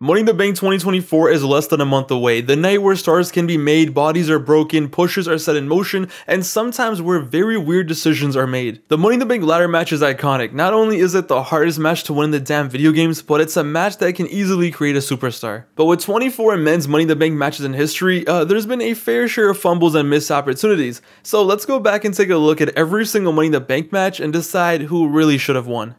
Money in the Bank 2024 is less than a month away, the night where stars can be made, bodies are broken, pushes are set in motion, and sometimes where very weird decisions are made. The Money in the Bank ladder match is iconic. Not only is it the hardest match to win in the damn video games, but it's a match that can easily create a superstar. But with 24 men's Money in the Bank matches in history, there's been a fair share of fumbles and missed opportunities. So let's go back and take a look at every single Money in the Bank match and decide who really should have won.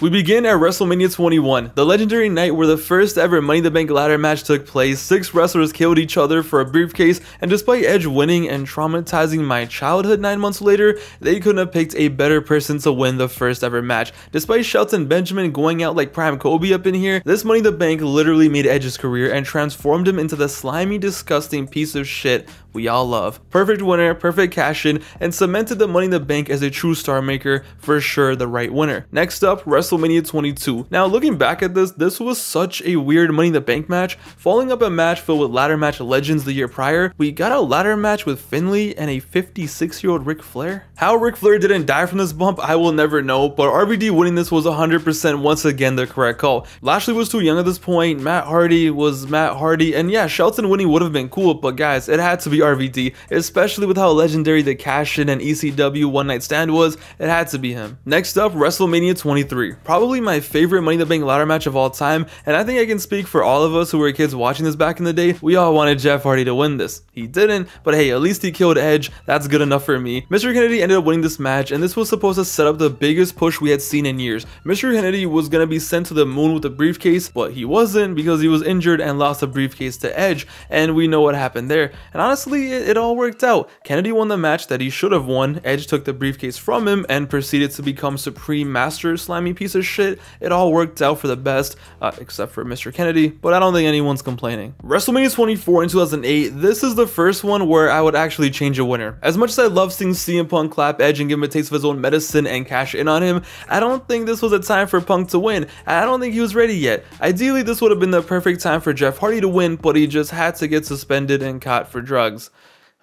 We begin at WrestleMania 21, the legendary night where the first ever Money in the Bank ladder match took place. 6 wrestlers killed each other for a briefcase, and despite Edge winning and traumatizing my childhood 9 months later, they couldn't have picked a better person to win the first ever match. Despite Shelton Benjamin going out like Prime Kobe up in here, this Money in the Bank literally made Edge's career and transformed him into the slimy, disgusting piece of shit we all love. Perfect winner, perfect cash in, and cemented the Money in the Bank as a true star maker, for sure the right winner. Next up, WrestleMania 22. Now looking back at this was such a weird Money in the Bank match. Following up a match filled with ladder match legends the year prior, we got a ladder match with Finlay and a 56-year-old Ric Flair. How Ric Flair didn't die from this bump, I will never know, but RVD winning this was 100% once again the correct call. Lashley was too young at this point, Matt Hardy was Matt Hardy, and yeah, Shelton winning would have been cool, but guys, it had to be RVD, especially with how legendary the cash-in and ECW one night stand was. It had to be him. Next up, WrestleMania 23. Probably my favorite Money in the Bank ladder match of all time, and I think I can speak for all of us who were kids watching this back in the day. We all wanted Jeff Hardy to win this. He didn't, but hey, at least he killed Edge. That's good enough for me. Mr. Kennedy ended up winning this match, and this was supposed to set up the biggest push we had seen in years. Mr. Kennedy was gonna be sent to the moon with a briefcase, but he wasn't because he was injured and lost the briefcase to Edge, and we know what happened there. And honestly, it all worked out. Kennedy won the match that he should have won. Edge took the briefcase from him and proceeded to become Supreme Master, slimy piece of shit. It all worked out for the best, except for Mr. Kennedy, but I don't think anyone's complaining. WrestleMania 24 in 2008, this is the first one where I would actually change a winner. As much as I love seeing CM Punk clap Edge and give him a taste of his own medicine and cash in on him, I don't think this was a time for Punk to win. I don't think he was ready yet. Ideally, this would have been the perfect time for Jeff Hardy to win, but he just had to get suspended and caught for drugs.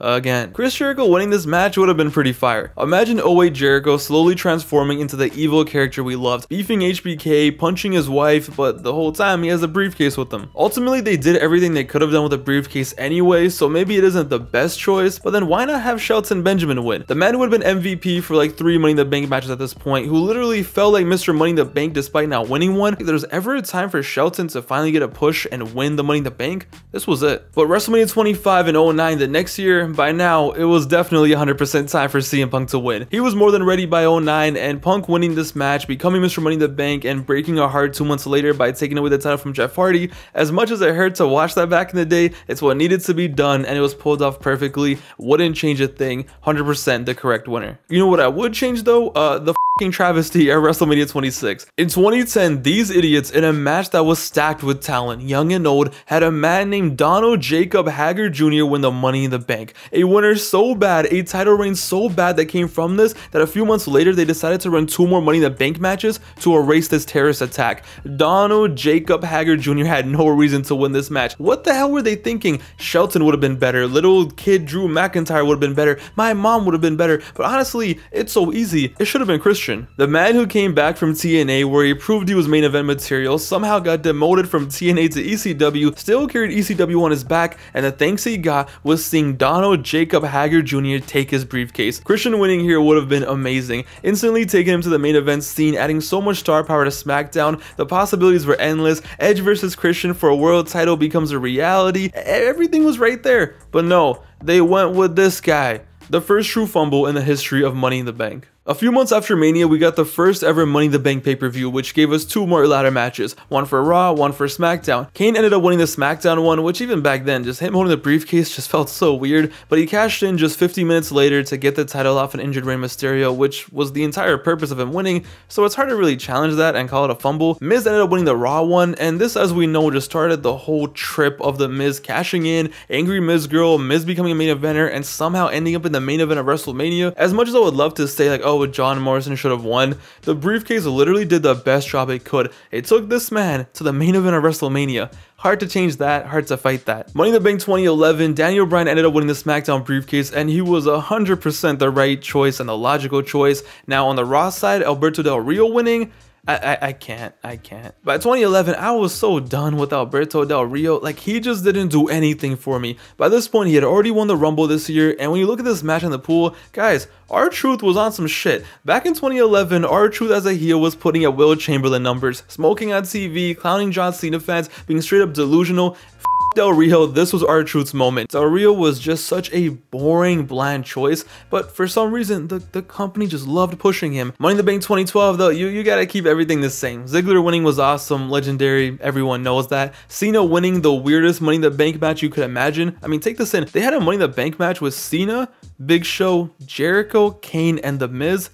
Again, Chris Jericho winning this match would have been pretty fire. Imagine 08 Jericho slowly transforming into the evil character we loved, beefing HBK, punching his wife, but the whole time he has a briefcase with him. Ultimately, they did everything they could have done with a briefcase anyway, so maybe it isn't the best choice, but then why not have Shelton Benjamin win? The man who would have been MVP for like 3 Money in the Bank matches at this point, who literally felt like Mr. Money in the Bank despite not winning one. If there's ever a time for Shelton to finally get a push and win the Money in the Bank, this was it. But WrestleMania 25 and 09 the next year, by now, it was definitely 100% time for CM Punk to win. He was more than ready by 09, and Punk winning this match, becoming Mr. Money in the Bank, and breaking our heart 2 months later by taking away the title from Jeff Hardy. As much as it hurt to watch that back in the day, it's what needed to be done, and it was pulled off perfectly. Wouldn't change a thing. 100% the correct winner. You know what I would change though? The travesty at WrestleMania 26. In 2010, these idiots, in a match that was stacked with talent, young and old, had a man named Donald Jacob Haggard Jr. win the Money in the Bank. A winner so bad, a title reign so bad that came from this, that a few months later they decided to run 2 more Money in the Bank matches to erase this terrorist attack. Donald Jacob Haggard Jr. had no reason to win this match. What the hell were they thinking? Shelton would have been better, little kid Drew McIntyre would have been better, my mom would have been better, but honestly, it's so easy. It should have been Christian. The man who came back from TNA, where he proved he was main event material, somehow got demoted from TNA to ECW, still carried ECW on his back, and the thanks he got was seeing Donald Jacob Haggard Jr. take his briefcase. Christian winning here would have been amazing, instantly taking him to the main event scene, adding so much star power to SmackDown. The possibilities were endless. Edge versus Christian for a world title becomes a reality. Everything was right there, but no, they went with this guy. The first true fumble in the history of Money in the Bank. A few months after Mania, we got the first ever Money in the Bank pay-per-view, which gave us 2 more ladder matches, one for Raw, one for SmackDown. Kane ended up winning the SmackDown one, which even back then, just him holding the briefcase just felt so weird, but he cashed in just 50 minutes later to get the title off an injured Rey Mysterio, which was the entire purpose of him winning, so it's hard to really challenge that and call it a fumble. Miz ended up winning the Raw one, and this, as we know, just started the whole trip of the Miz cashing in, angry Miz girl, Miz becoming a main eventer, and somehow ending up in the main event of WrestleMania. As much as I would love to say like, oh, John Morrison should have won, the briefcase literally did the best job it could. It took this man to the main event of WrestleMania. Hard to change that, hard to fight that. Money in the Bank 2011, Daniel Bryan ended up winning the SmackDown briefcase, and he was 100% the right choice and the logical choice. Now on the Raw side, Alberto Del Rio winning, I can't. By 2011, I was so done with Alberto Del Rio. Like, he just didn't do anything for me. By this point, he had already won the Rumble this year, and when you look at this match in the pool, guys, R-Truth was on some shit. Back in 2011, R-Truth as a heel was putting up Will Chamberlain numbers, smoking on TV, clowning John Cena fans, being straight up delusional. Del Rio, this was R-Truth's moment. Del Rio was just such a boring, bland choice, but for some reason, the company just loved pushing him. Money in the Bank 2012, though, you gotta keep everything the same. Ziggler winning was awesome, legendary, everyone knows that. Cena winning the weirdest Money in the Bank match you could imagine. I mean, take this in. They had a Money in the Bank match with Cena, Big Show, Jericho, Kane, and The Miz.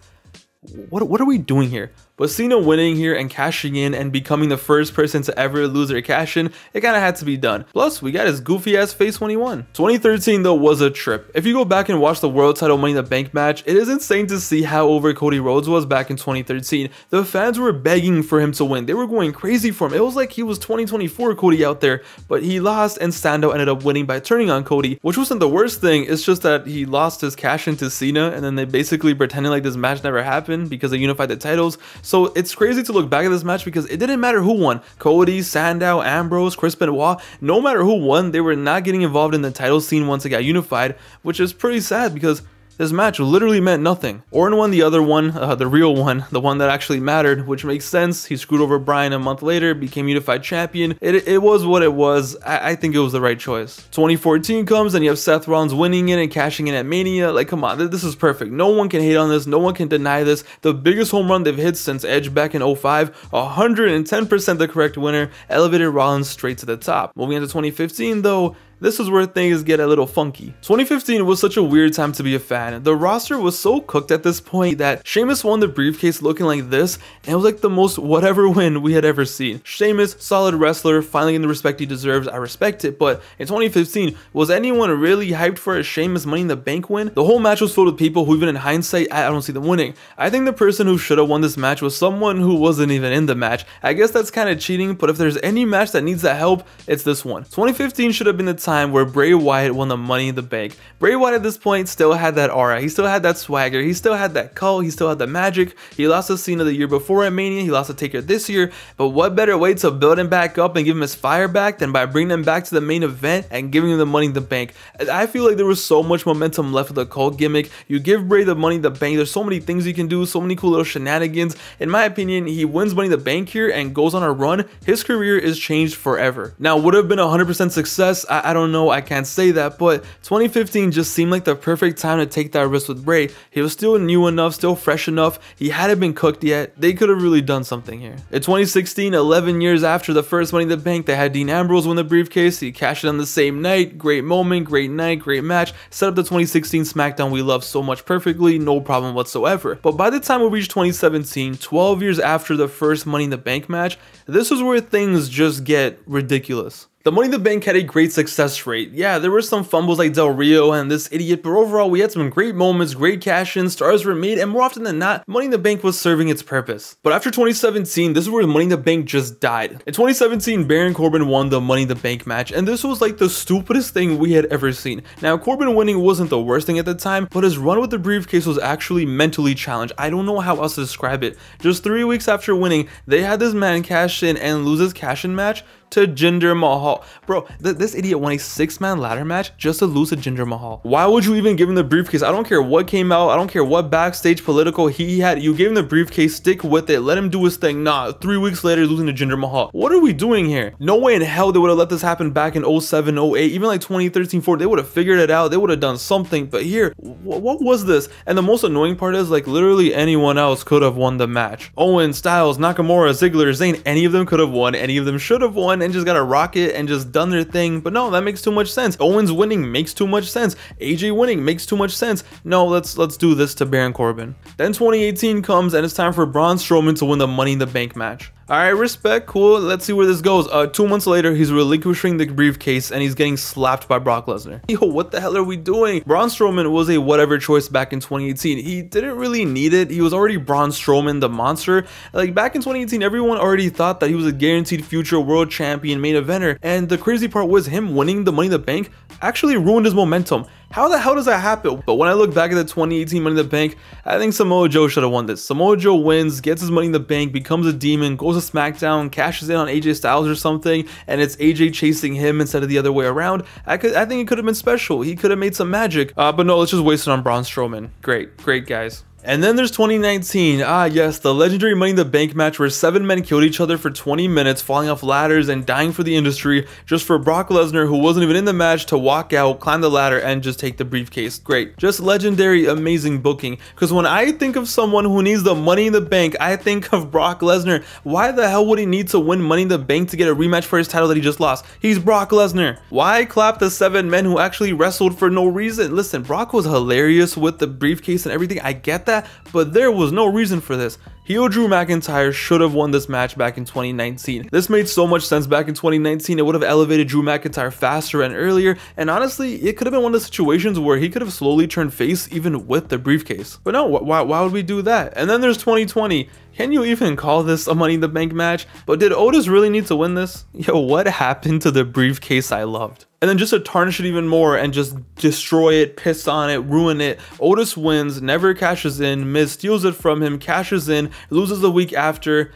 What are we doing here? But Cena winning here and cashing in and becoming the first person to ever lose their cash in, it kind of had to be done. Plus, we got his goofy ass face when he won. 2013 though was a trip. If you go back and watch the world title Money in the Bank match, it is insane to see how over Cody Rhodes was back in 2013. The fans were begging for him to win. They were going crazy for him. It was like he was 2024 Cody out there, but he lost and Sandow ended up winning by turning on Cody, which wasn't the worst thing. It's just that he lost his cash into Cena and then they basically pretended like this match never happened because they unified the titles. So it's crazy to look back at this match because it didn't matter who won. Cody, Sandow, Ambrose, Chris Benoit, no matter who won, they were not getting involved in the title scene once it got unified, which is pretty sad because this match literally meant nothing. Orton won the other one, the real one, the one that actually mattered, which makes sense. He screwed over Bryan a month later, became unified champion. It was what it was. I think it was the right choice. 2014 comes and you have Seth Rollins winning it and cashing in at Mania. Like, come on, this is perfect. No one can hate on this. No one can deny this. The biggest home run they've hit since Edge back in 05. 110% the correct winner. Elevated Rollins straight to the top. Moving into 2015 though, this is where things get a little funky. 2015 was such a weird time to be a fan. The roster was so cooked at this point that Sheamus won the briefcase looking like this, and it was like the most whatever win we had ever seen. Sheamus, solid wrestler, finally getting the respect he deserves, I respect it, but in 2015, was anyone really hyped for a Sheamus Money in the Bank win? The whole match was filled with people who even in hindsight, I don't see them winning. I think the person who should have won this match was someone who wasn't even in the match. I guess that's kind of cheating, but if there's any match that needs that help, it's this one. 2015 should have been the time where Bray Wyatt won the Money in the Bank. Bray Wyatt at this point still had that aura, he still had that swagger, he still had that cult, he still had the magic. He lost to Cena the year before at Mania, he lost to Taker this year, but what better way to build him back up and give him his fire back than by bringing him back to the main event and giving him the Money in the Bank. I feel like there was so much momentum left with the cult gimmick. You give Bray the Money in the Bank, there's so many things you can do, so many cool little shenanigans. In my opinion, he wins Money in the Bank here and goes on a run. His career is changed forever. Now, would have been 100% success? I don't know, I can't say that, but 2015 just seemed like the perfect time to take that risk with Bray. He was still new enough, still fresh enough, he hadn't been cooked yet. They could have really done something here. In 2016, 11 years after the first Money in the Bank, they had Dean Ambrose win the briefcase. He cashed it on the same night. Great moment, great night, great match. Set up the 2016 SmackDown we love so much perfectly, no problem whatsoever. But by the time we reached 2017, 12 years after the first Money in the Bank match, this is where things just get ridiculous. The Money in the Bank had a great success rate. Yeah, there were some fumbles like Del Rio and this idiot, but overall we had some great moments, great cash-ins, stars were made, and more often than not, Money in the Bank was serving its purpose. But after 2017, this is where Money in the Bank just died. In 2017, Baron Corbin won the Money in the Bank match, and this was like the stupidest thing we had ever seen. Now, Corbin winning wasn't the worst thing at the time, but his run with the briefcase was actually mentally challenged. I don't know how else to describe it. Just 3 weeks after winning, they had this man cash in and lose his cash-in match to Jinder Mahal. Bro, this idiot won a 6-man ladder match just to lose to Jinder Mahal. Why would you even give him the briefcase? I don't care what came out, I don't care what backstage political he had, you gave him the briefcase, stick with it, let him do his thing. Nah, 3 weeks later losing to Jinder Mahal. What are we doing here? No way in hell they would have let this happen back in 07, 08, even like 2013, 14. They would have figured it out, they would have done something, but here, what was this? And the most annoying part is like literally anyone else could have won the match. Owen, Styles, Nakamura, Ziggler, Zayn, any of them could have won, any of them should have won and just got a rocket and just done their thing. But no, that makes too much sense. Owens winning makes too much sense. AJ winning makes too much sense. No, let's do this to Baron Corbin. Then 2018 comes and it's time for Braun Strowman to win the Money in the Bank match. Alright, respect, cool, let's see where this goes. 2 months later, he's relinquishing the briefcase and he's getting slapped by Brock Lesnar. Yo, what the hell are we doing? Braun Strowman was a whatever choice back in 2018. He didn't really need it. He was already Braun Strowman, the monster. Like back in 2018, everyone already thought that he was a guaranteed future world champion main eventer. And the crazy part was him winning the Money in the Bank actually ruined his momentum. How the hell does that happen? But when I look back at the 2018 Money in the Bank, I think Samoa Joe should have won this. Samoa Joe wins, gets his Money in the Bank, becomes a demon, goes to SmackDown, cashes in on AJ Styles or something, and it's AJ chasing him instead of the other way around. I think it could have been special. He could have made some magic. But no, let's just waste it on Braun Strowman. Great guys. And then there's 2019, yes, the legendary Money in the Bank match where 7 men killed each other for 20 minutes, falling off ladders and dying for the industry, just for Brock Lesnar, who wasn't even in the match, to walk out, climb the ladder, and just take the briefcase. Great. Just legendary, amazing booking. Because when I think of someone who needs the Money in the Bank, I think of Brock Lesnar. Why the hell would he need to win Money in the Bank to get a rematch for his title that he just lost? He's Brock Lesnar. Why clap the 7 men who actually wrestled for no reason? Listen, Brock was hilarious with the briefcase and everything. I get that, but there was no reason for this. Heel Drew McIntyre should have won this match back in 2019. This made so much sense back in 2019. It would have elevated Drew McIntyre faster and earlier, and honestly, it could have been one of the situations where he could have slowly turned face even with the briefcase. But no, why would we do that? And then there's 2020. Can you even call this a Money in the Bank match? But did Otis really need to win this? Yo, what happened to the briefcase I loved? And then just to tarnish it even more and just destroy it, piss on it, ruin it, Otis wins, never cashes in, Miz steals it from him, cashes in, loses the week after.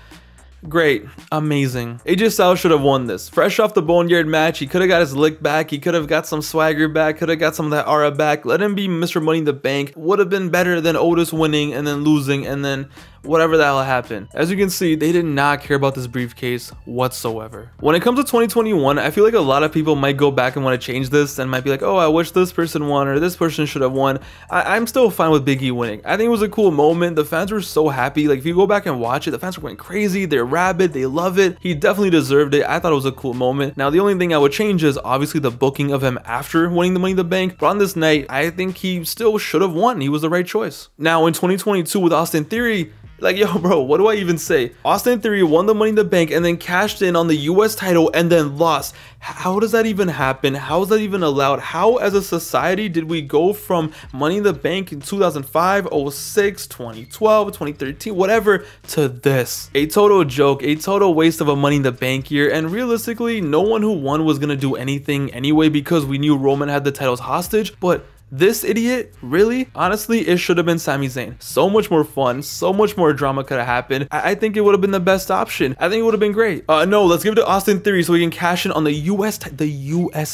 Great, amazing. AJ Styles should have won this. Fresh off the Boneyard match, he could have got his lick back, he could have got some swagger back, could have got some of that aura back. Let him be Mr. Money in the Bank. Would have been better than Otis winning and then losing and then whatever the hell happened. As you can see, they did not care about this briefcase whatsoever. When it comes to 2021, I feel like a lot of people might go back and want to change this and might be like, oh, I wish this person won or this person should have won. I'm still fine with Big E winning. I think it was a cool moment. The fans were so happy. Like, if you go back and watch it, the fans were going crazy. They're rabid. They love it. He definitely deserved it. I thought it was a cool moment. Now, the only thing I would change is obviously the booking of him after winning the Money in the Bank. But on this night, I think he still should have won. He was the right choice. Now, in 2022 with Austin Theory, like, yo, bro, what do I even say? Austin Theory won the Money in the Bank and then cashed in on the US title and then lost. How does that even happen? How is that even allowed? How, as a society, did we go from Money in the Bank in 2005, 06, 2012, 2013, whatever, to this? A total joke, a total waste of a Money in the Bank year. And realistically, no one who won was going to do anything anyway because we knew Roman had the titles hostage. But this idiot, really? Honestly, it should have been Sami Zayn. So much more fun, so much more drama could have happened. I think it would have been the best option. I think it would have been great. No, let's give it to Austin Theory so we can cash in on the US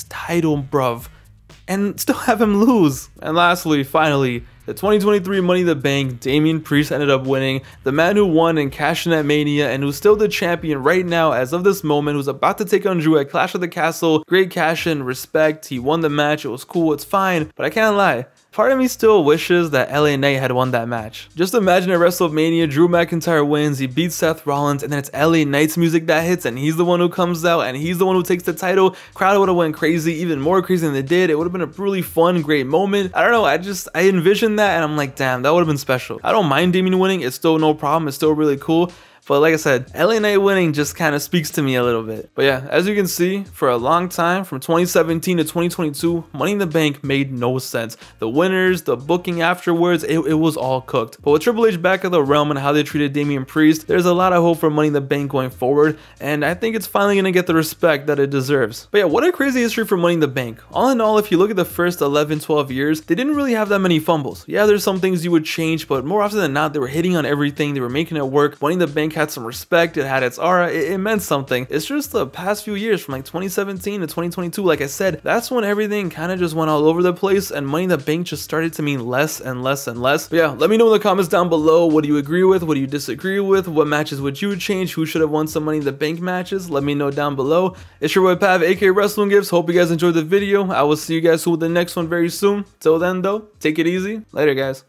title, bruv, and still have him lose. And lastly, finally, the 2023 Money in the Bank, Damian Priest ended up winning. The man who won and cashed in at Mania and who's still the champion right now as of this moment, who's about to take on Drew at Clash of the Castle. Great cash in, respect. He won the match. It was cool. It's fine. But I can't lie. Part of me still wishes that LA Knight had won that match. Just imagine at WrestleMania, Drew McIntyre wins, he beats Seth Rollins, and then it's LA Knight's music that hits, and he's the one who comes out, and he's the one who takes the title. Crowd would have went crazy, even more crazy than they did. It would have been a really fun, great moment. I don't know, I envisioned that, and I'm like, damn, that would have been special. I don't mind Damian winning, it's still no problem, it's still really cool. But like I said, LA Knight winning just kind of speaks to me a little bit. But yeah, as you can see, for a long time, from 2017 to 2022, Money in the Bank made no sense. The winners, the booking afterwards, it was all cooked. But with Triple H back at the realm and how they treated Damian Priest, there's a lot of hope for Money in the Bank going forward. And I think it's finally going to get the respect that it deserves. But yeah, what a crazy history for Money in the Bank. All in all, if you look at the first 11, 12 years, they didn't really have that many fumbles. Yeah, there's some things you would change, but more often than not, they were hitting on everything. They were making it work. Money in the Bank had some respect, it had its aura, it meant something. It's just the past few years from like 2017 to 2022, like I said, that's when everything kind of just went all over the place and Money in the Bank just started to mean less and less and less. But yeah, let me know in the comments down below, what do you agree with, what do you disagree with, what matches would you change, who should have won some Money in the Bank matches? Let me know down below. It's your boy Pav, aka Wrestling Gifts. Hope you guys enjoyed the video. I will see you guys with the next one very soon. Till then though, take it easy. Later guys.